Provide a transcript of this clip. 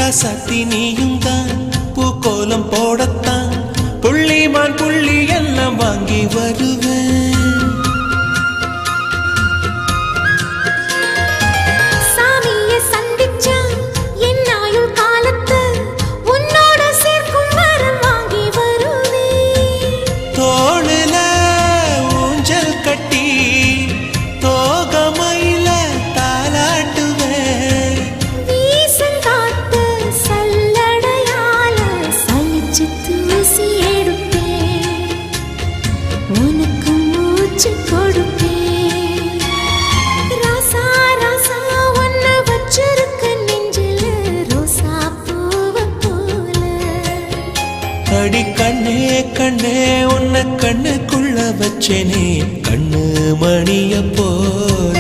ராசாத்தி நீயும் தான் பூக்கோலம் போடத்தான் புள்ளிமான் புள்ளி எல்லாம் வாங்கி வருவேன். அடி கண்ணே கண்ணே உன்னை கண்ணுக்குள்ள வச்சேனே கண்ணு மணிய போல.